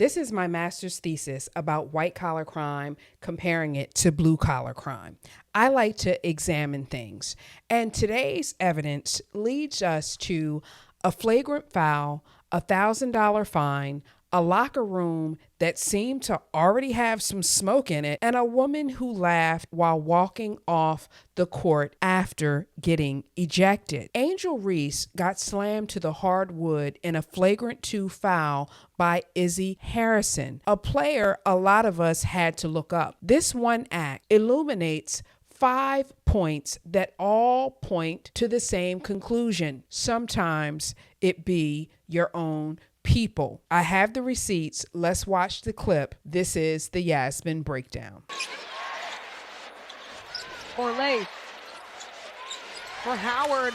This is my master's thesis about white collar crime, comparing it to blue collar crime. I like to examine things, and today's evidence leads us to a flagrant foul, $1,000 fine, a locker room that seemed to already have some smoke in it, and a woman who laughed while walking off the court after getting ejected. Angel Reese got slammed to the hardwood in a flagrant 2 foul by Izzy Harrison, a player a lot of us had to look up. This one act illuminates 5 points that all point to the same conclusion. Sometimes it be your own people. I have the receipts. Let's watch the clip. This is the Yasmin Breakdown. Orlay for Howard.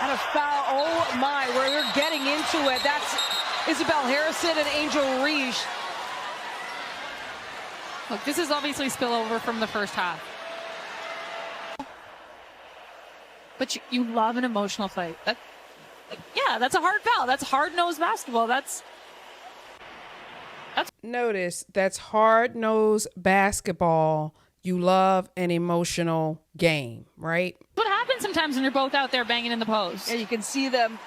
And a foul. Oh my, where they're getting into it. That's Isabel Harrison and Angel Reese. Look, this is obviously spillover from the first half. But you love an emotional fight. That's a hard foul. That's hard-nosed basketball. That's Notice that's hard-nosed basketball. You love an emotional game, right? what happens sometimes when you're both out there banging in the post. Yeah, you can see them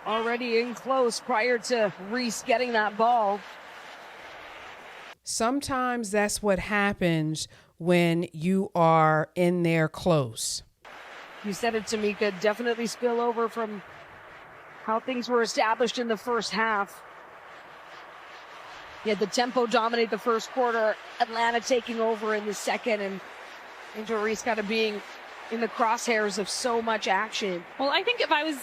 already in close prior to Reese getting that ball. Sometimes that's what happens when you are in there close. You said it, Tamika. Definitely spill over from how things were established in the first half. You had the tempo dominate the first quarter, Atlanta taking over in the second, and Angel Reese kind of being in the crosshairs of so much action. Well, I think if I was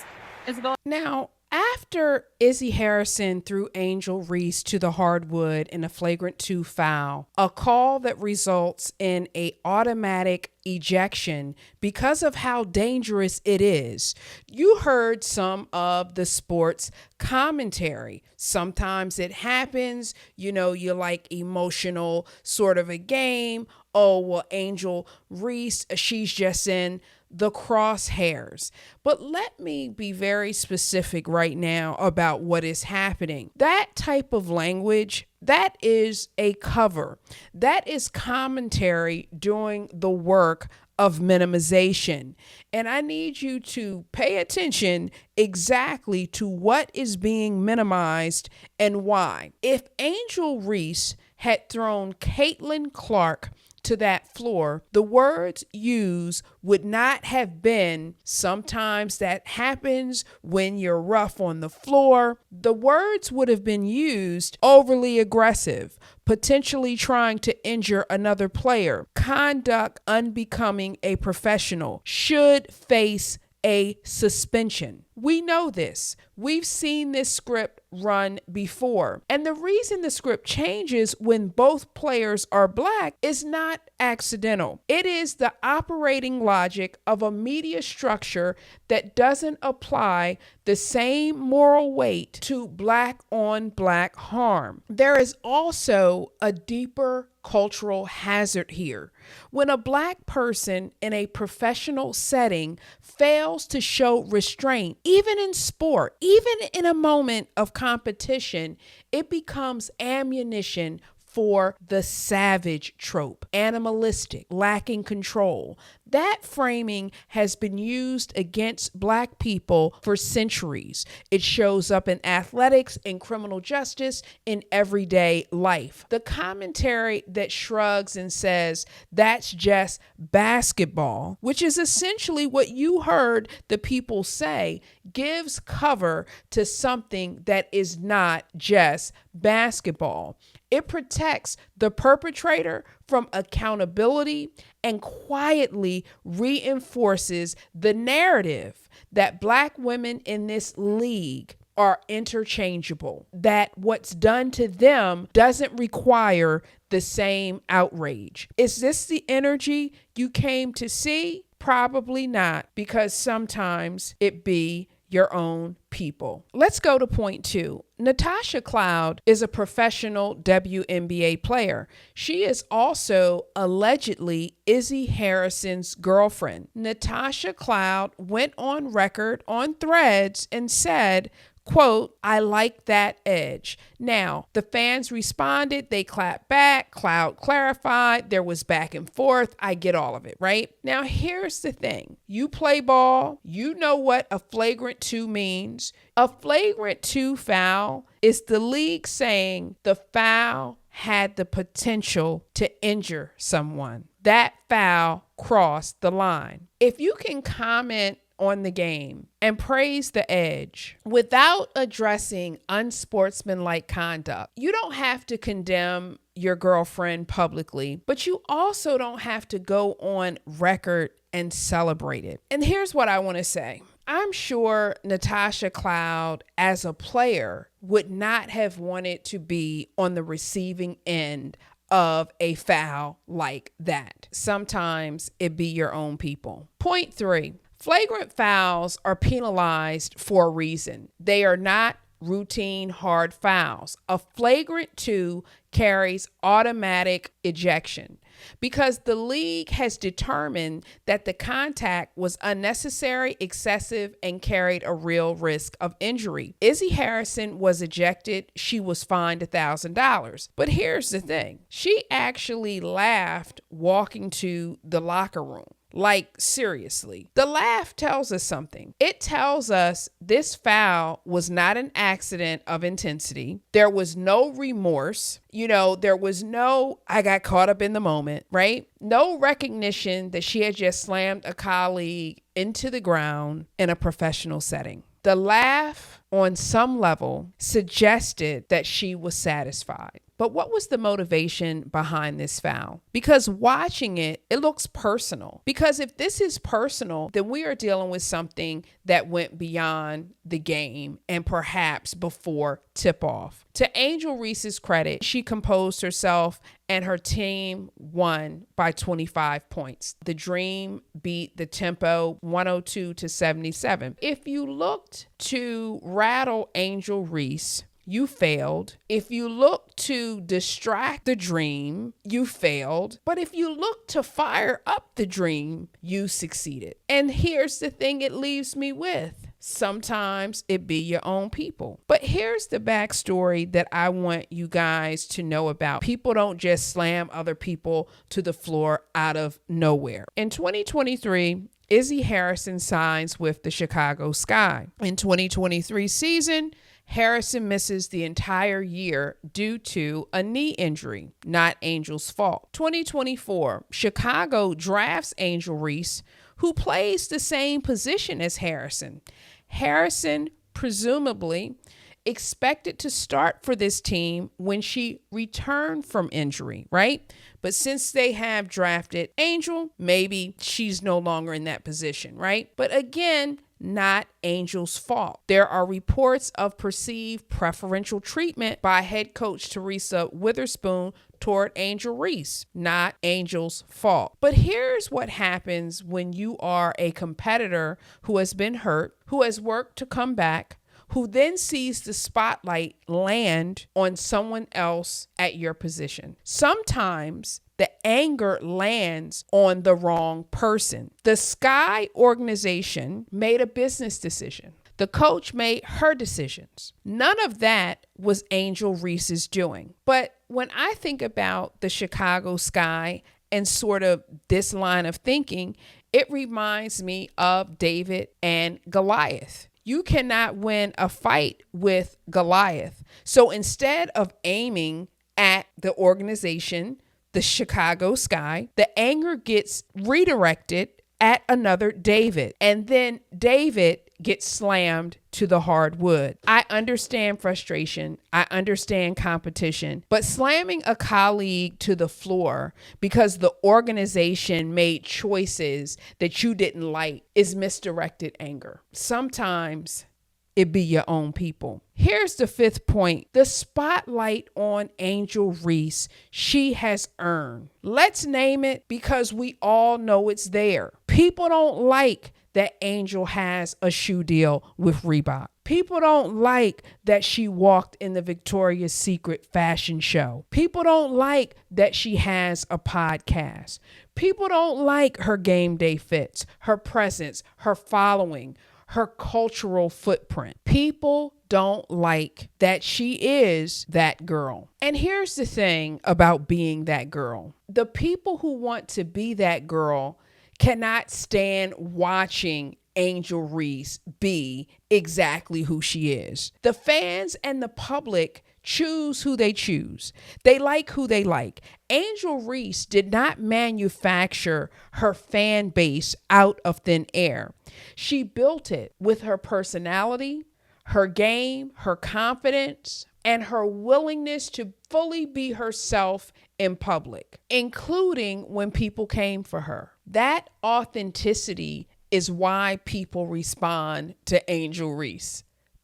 Isabel. Now, after Izzy Harrison threw Angel Reese to the hardwood in a flagrant 2 foul, a call that results in an automatic ejection because of how dangerous it is, you heard some of the sports commentary. Sometimes it happens, you like emotional sort of a game. Oh, well, Angel Reese, she's just in the crosshairs. But let me be very specific right now about what is happening. That type of language, that is a cover. That is commentary doing the work of minimization. And I need you to pay attention exactly to what is being minimized and why. If Angel Reese had thrown Caitlin Clark to that floor, the words used would not have been, sometimes that happens when you're rough on the floor. The words would have been used overly aggressive, potentially trying to injure another player, conduct unbecoming a professional, should face a suspension. We know this. We've seen this script run before. And the reason the script changes when both players are black is not accidental. It is the operating logic of a media structure that doesn't apply the same moral weight to black on black harm. There is also a deeper cultural hazard here. When a black person in a professional setting fails to show restraint, even in sport, even in a moment of competition, it becomes ammunition for the savage trope, animalistic, lacking control. That framing has been used against black people for centuries. It shows up in athletics, in criminal justice, in everyday life. The commentary that shrugs and says, that's just basketball, which is essentially what you heard the people say, gives cover to something that is not just basketball. It protects the perpetrator from accountability and quietly reinforces the narrative that black women in this league are interchangeable, that what's done to them doesn't require the same outrage. Is this the energy you came to see? Probably not, because sometimes it be your own people. Let's go to point 2. Natasha Cloud is a professional WNBA player. She is also allegedly Izzy Harrison's girlfriend. Natasha Cloud went on record on Threads and said, Quote, "I like that edge." Now, the fans responded, they clapped back, Cloud clarified, there was back and forth. I get all of it, right? Now, here's the thing. You play ball, you know what a flagrant 2 means. A flagrant 2 foul is the league saying the foul had the potential to injure someone. That foul crossed the line. If you can comment on the game and praise the edge without addressing unsportsmanlike conduct, you don't have to condemn your girlfriend publicly, but you also don't have to go on record and celebrate it. And here's what I want to say. I'm sure Natasha Cloud, as a player, would not have wanted to be on the receiving end of a foul like that. Sometimes it be your own people. Point 3. Flagrant fouls are penalized for a reason. They are not routine hard fouls. A flagrant 2 carries automatic ejection because the league has determined that the contact was unnecessary, excessive, and carried a real risk of injury. Izzy Harrison was ejected. She was fined $1,000. But here's the thing. She actually laughed walking to the locker room. Like, seriously. The laugh tells us something. It tells us this foul was not an accident of intensity. There was no remorse. There was no, I got caught up in the moment, right? No recognition that she had just slammed a colleague into the ground in a professional setting. The laugh, on some level, suggested that she was satisfied. But what was the motivation behind this foul? Because watching it, it looks personal. Because if this is personal, then we are dealing with something that went beyond the game and perhaps before tip-off. To Angel Reese's credit, she composed herself and her team won by 25 points. The Dream beat the Tempo 102-77. If you looked to rattle Angel Reese, you failed. If you look to distract the Dream, you failed. But if you look to fire up the Dream, you succeeded. And here's the thing it leaves me with. Sometimes it be your own people. But here's the backstory that I want you guys to know about. People don't just slam other people to the floor out of nowhere. In 2023, Izzy Harrison signs with the Chicago Sky. In 2023 season, Harrison misses the entire year due to a knee injury, not Angel's fault. 2024, Chicago drafts Angel Reese, who plays the same position as Harrison. Harrison, presumably, expected to start for this team when she returned from injury, right? But since they have drafted Angel, maybe she's no longer in that position, right? But again, not Angel's fault. There are reports of perceived preferential treatment by head coach Teresa Witherspoon toward Angel Reese, not Angel's fault. But here's what happens when you are a competitor who has been hurt, who has worked to come back, who then sees the spotlight land on someone else at your position. Sometimes the anger lands on the wrong person. The Sky organization made a business decision. The coach made her decisions. None of that was Angel Reese's doing. But when I think about the Chicago Sky and sort of this line of thinking, it reminds me of David and Goliath. You cannot win a fight with Goliath. So instead of aiming at the organization, the Chicago Sky, the anger gets redirected at another David. And then David gets slammed to the hardwood. I understand frustration. I understand competition. But slamming a colleague to the floor because the organization made choices that you didn't like is misdirected anger. Sometimes it be your own people. Here's the fifth point. The spotlight on Angel Reese, she has earned. Let's name it because we all know it's there. People don't like that Angel has a shoe deal with Reebok. People don't like that she walked in the Victoria's Secret fashion show. People don't like that she has a podcast. People don't like her game day fits, her presence, her following, her cultural footprint. People don't like that she is that girl. And here's the thing about being that girl. The people who want to be that girl cannot stand watching Angel Reese be exactly who she is. The fans and the public choose who they choose. They like who they like. Angel Reese did not manufacture her fan base out of thin air. She built it with her personality, her game, her confidence, and her willingness to fully be herself in public, including when people came for her. That authenticity is why people respond to Angel Reese.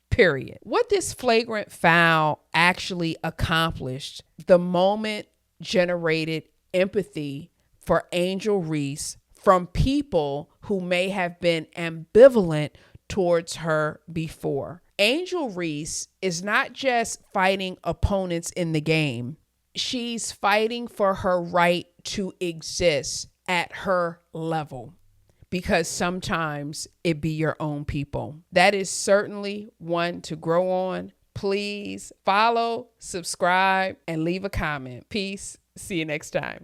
Period. What this flagrant foul actually accomplished, the moment generated empathy for Angel Reese from people who may have been ambivalent towards her before. Angel Reese is not just fighting opponents in the game. She's fighting for her right to exist at her level, because sometimes it be your own people. That is certainly one to grow on. Please follow, subscribe, and leave a comment. Peace. See you next time.